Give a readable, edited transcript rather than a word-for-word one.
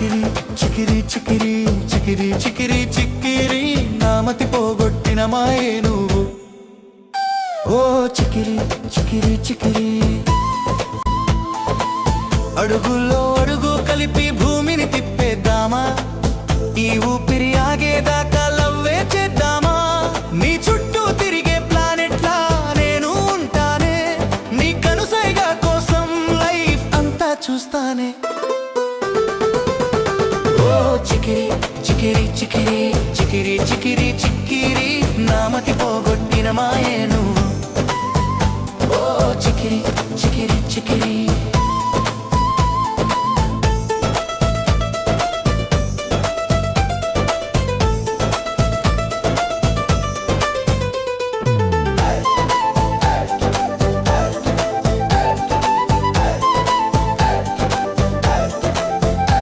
చికిరి చికిరి చికిరి చికిరి చికిరి చిక్కిరి నామతి పోగొట్టిన మాయే నువ్వు ఓ చికిరి చికిరి చికిరి అడుగుల్లో అడుగు కలిపి భూమిని తిప్పేద్దామా ఈ ఊపిరి ఆగేదాకా లవ్వే చేద్దామా నీ చుట్టూ తిరిగే ప్లానెట్లా నేను ఉంటానే నీ కనుసైగా కోసం లైఫ్ అంతా చూస్తానే ఓ చికిరి చికిరి చికిరి చికిరి చికిరి చిక్కిరి నామతి పోగొట్టిన మాయే నువ్వు ఓ చికిరి చికిరి చికిరి